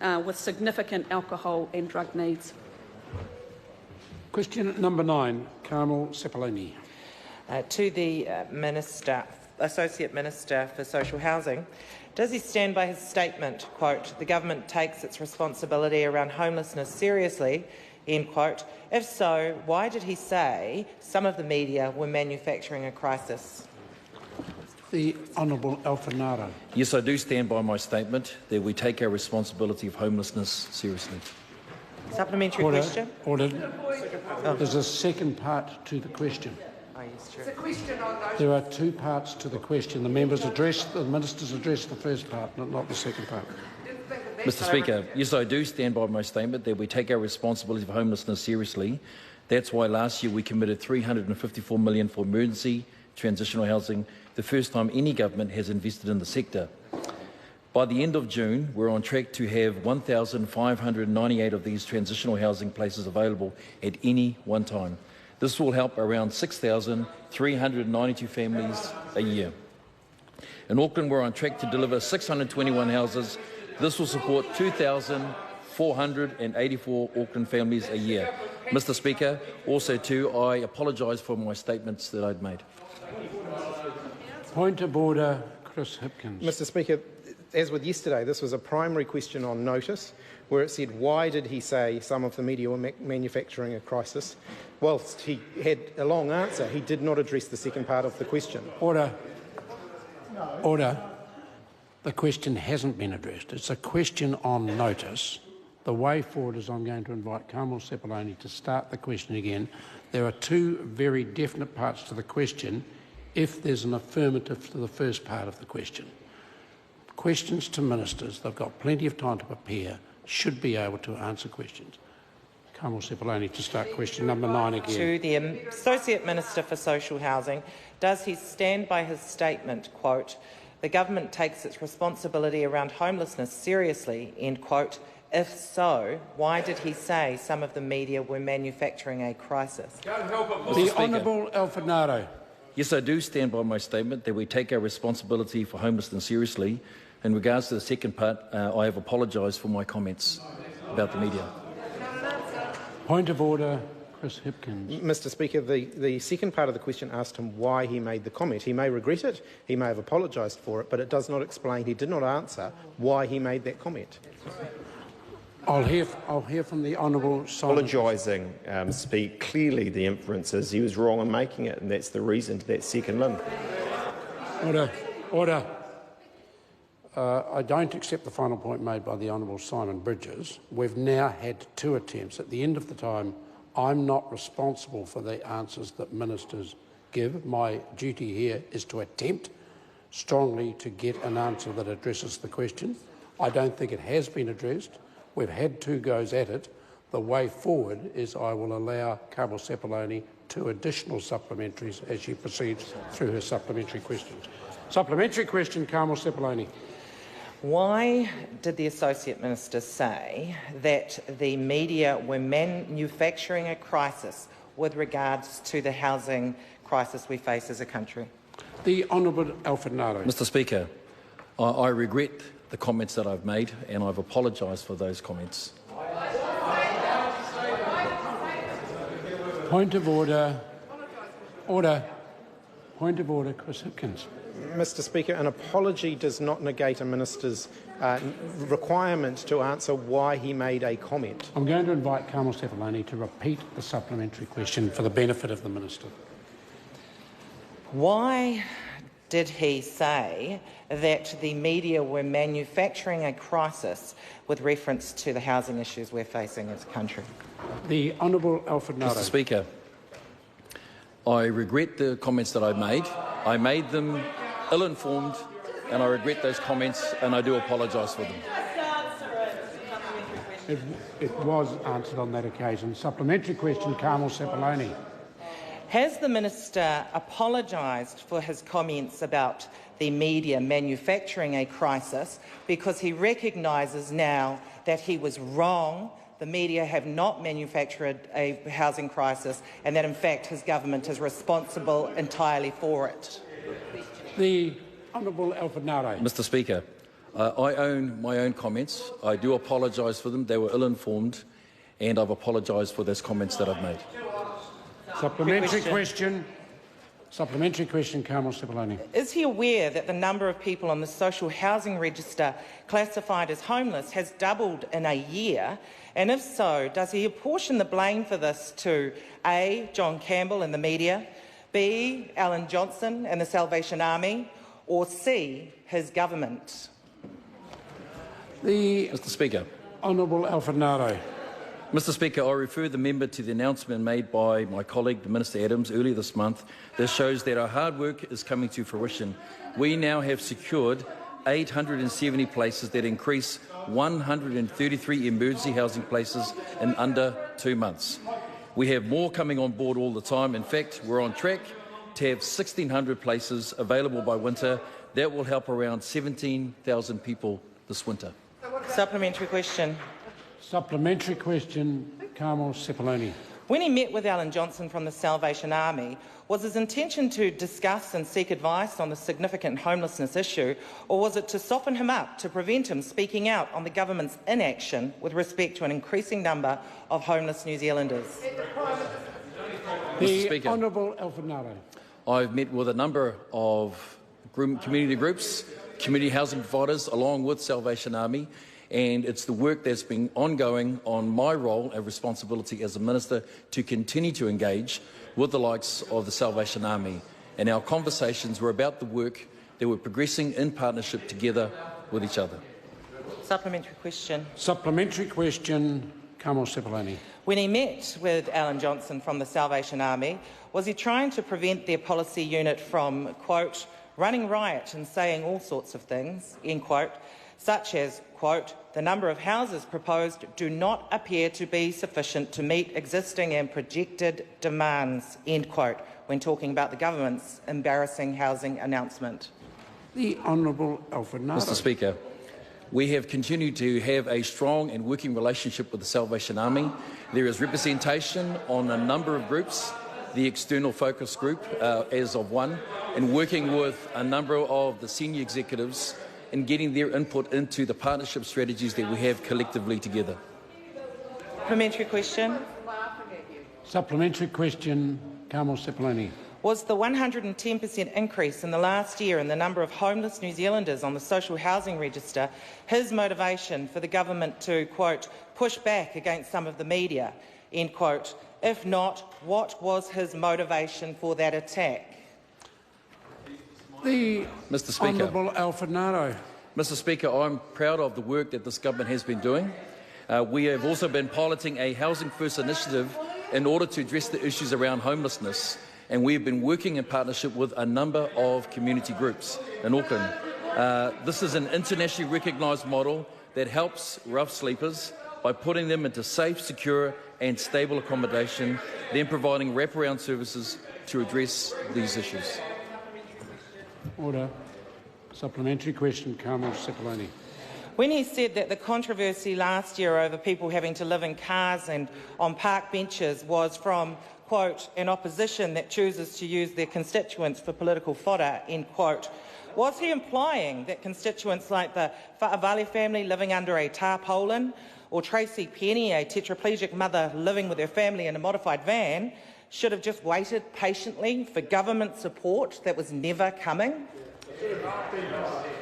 with significant alcohol and drug needs. Question number 9, Carmel Sepuloni. To the Associate Minister for Social Housing, does he stand by his statement, quote, "The government takes its responsibility around homelessness seriously," end quote? If so, why did he say some of the media were manufacturing a crisis? The Honourable Alfred Ngaro. Yes, I do stand by my statement that we take our responsibility of homelessness seriously. Supplementary question? Order. There's a second part to the question. Oh, yes, true. There are 2 parts to the question. The ministers address the first part, not the second part. Mr. Speaker, yes, I do stand by my statement that we take our responsibility of homelessness seriously. That's why last year we committed $354 million for emergency transitional housing, the first time any government has invested in the sector. By the end of June, we're on track to have 1,598 of these transitional housing places available at any one time. This will help around 6,392 families a year. In Auckland, we're on track to deliver 621 houses. This will support 2,484 Auckland families a year. Mr. Speaker, also too, I apologise for my statements that I'd made. Point of order, Chris Hipkins. Mr. Speaker, as with yesterday, this was a primary question on notice, where it said, why did he say some of the media were manufacturing a crisis? Whilst he had a long answer, he did not address the second part of the question. Order. Order. The question hasn't been addressed. It's a question on notice. The way forward is I'm going to invite Carmel Sepuloni to start the question again. There are 2 very definite parts to the question if there's an affirmative to the first part of the question. Questions to ministers, they've got plenty of time to prepare, should be able to answer questions. Carmel Sepuloni to start question number 9 again. To the Associate Minister for Social Housing, does he stand by his statement, quote, "The government takes its responsibility around homelessness seriously," end quote? If so, why did he say some of the media were manufacturing a crisis? The Honourable Alfred Ngaro. Yes, I do stand by my statement that we take our responsibility for homelessness seriously. In regards to the second part, I have apologised for my comments about the media. Point of order, Chris Hipkins. Mr. Speaker, the second part of the question asked him why he made the comment. He may regret it, he may have apologised for it, but it does not explain, he did not answer why he made that comment. I'll hear from the Honourable Simon. Apologising, speak clearly the inference is he was wrong in making it, and that's the reason to that second limb. Order. Order. I don't accept the final point made by the Honourable Simon Bridges. We've now had 2 attempts. At the end of the time, I'm not responsible for the answers that ministers give. My duty here is to attempt strongly to get an answer that addresses the question. I don't think it has been addressed. We've had 2 goes at it. The way forward is I will allow Carmel Sepuloni 2 additional supplementaries as she proceeds through her supplementary questions. Supplementary question, Carmel Sepuloni. Why did the Associate Minister say that the media were manufacturing a crisis with regards to the housing crisis we face as a country? The Honourable Alfred Ngaro. Mr. Speaker, I regret the comments that I've made, and I've apologised for those comments. Point of order. Order. Point of order, Chris Hipkins. Mr. Speaker, an apology does not negate a minister's requirement to answer why he made a comment. I'm going to invite Carmel Sepuloni to repeat the supplementary question for the benefit of the minister. Why did he say that the media were manufacturing a crisis with reference to the housing issues we're facing as a country? The Honourable Alfred Ngaro. Mr. Speaker, I regret the comments that I made. I made them ill-informed, and I regret those comments, and I do apologise for them. It was answered on that occasion. Supplementary question, Carmel Sepuloni. Has the minister apologised for his comments about the media manufacturing a crisis because he recognises now that he was wrong, the media have not manufactured a housing crisis, and that in fact his government is responsible entirely for it? The Honourable Alfred Ngaro. Mr. Speaker, I own my own comments. I do apologise for them. They were ill-informed, and I've apologised for those comments that I've made. Supplementary question. Supplementary question, Carmel Sepuloni. Is he aware that the number of people on the social housing register classified as homeless has doubled in a year? And if so, does he apportion the blame for this to A, John Campbell and the media, B, Alan Johnson and the Salvation Army, or C, his government? Mr Speaker. Honourable Alfred Ngaro. Mr Speaker, I refer the member to the announcement made by my colleague, Minister Adams, earlier this month. This shows that our hard work is coming to fruition. We now have secured 870 places that increase 133 emergency housing places in under 2 months. We have more coming on board all the time. In fact, we're on track to have 1,600 places available by winter. That will help around 17,000 people this winter. Supplementary question. Supplementary question, Carmel Sepuloni. When he met with Alan Johnson from the Salvation Army, was his intention to discuss and seek advice on the significant homelessness issue, or was it to soften him up to prevent him speaking out on the government's inaction with respect to an increasing number of homeless New Zealanders? The Honourable Alfred Ngaro. I've met with a number of community groups, community housing providers, along with Salvation Army, and it's the work that's been ongoing on my role and responsibility as a minister to continue to engage with the likes of the Salvation Army. And our conversations were about the work that we're progressing in partnership together with each other. Supplementary question. Supplementary question, Carmel Sepuloni. When he met with Alan Johnson from the Salvation Army, was he trying to prevent their policy unit from, quote, running riot and saying all sorts of things, end quote, such as, quote, the number of houses proposed do not appear to be sufficient to meet existing and projected demands, end quote, when talking about the government's embarrassing housing announcement? The Honourable Alfred Ngaro. Mr Speaker, we have continued to have a strong and working relationship with the Salvation Army. There is representation on a number of groups, the external focus group as of one, and working with a number of the senior executives and getting their input into the partnership strategies that we have collectively together. Supplementary question. Supplementary question, Carmel Sepuloni. Was the 110% increase in the last year in the number of homeless New Zealanders on the social housing register his motivation for the government to, quote, push back against some of the media, end quote? If not, what was his motivation for that attack? The Mr Speaker. Honourable Alfred Ngaro. Mr Speaker, I'm proud of the work that this government has been doing. We have also been piloting a Housing First initiative in order to address the issues around homelessness, and we have been working in partnership with a number of community groups in Auckland. This is an internationally recognised model that helps rough sleepers by putting them into safe, secure and stable accommodation, then providing wraparound services to address these issues. Order. Supplementary question, Carmel Sepuloni. When he said that the controversy last year over people having to live in cars and on park benches was from, quote, an opposition that chooses to use their constituents for political fodder, end quote, was he implying that constituents like the Fa'avale family living under a tarpaulin, or Tracy Penny, a tetraplegic mother living with her family in a modified van, should have just waited patiently for government support that was never coming?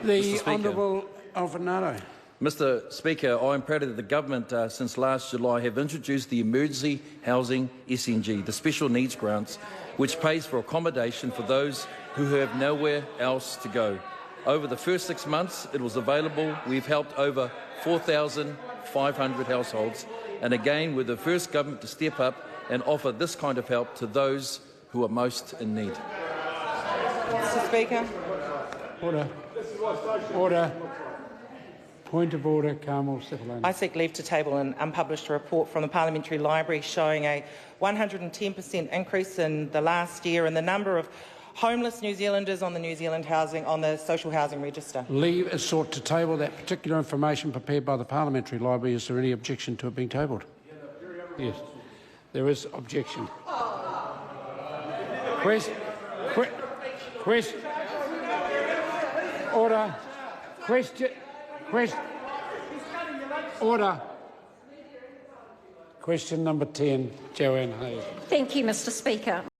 The Honourable Alfred Ngaro. Mr Speaker, I am proud that the government since last July have introduced the Emergency Housing SNG, the Special Needs Grants, which pays for accommodation for those who have nowhere else to go. Over the first 6 months it was available. We've helped over 4,500 households, and again we're the first government to step up and offer this kind of help to those who are most in need. Mr Speaker. Order. Order. Point of order, Carmel Sepuloni. I seek leave to table an unpublished report from the Parliamentary Library showing a 110% increase in the last year in the number of homeless New Zealanders on the social housing register. Leave is sought to table that particular information prepared by the Parliamentary Library. Is there any objection to it being tabled? Yes. There is objection. Question. Order. Order. Question number 10, Joanne Hayes. Thank you, Mr Speaker.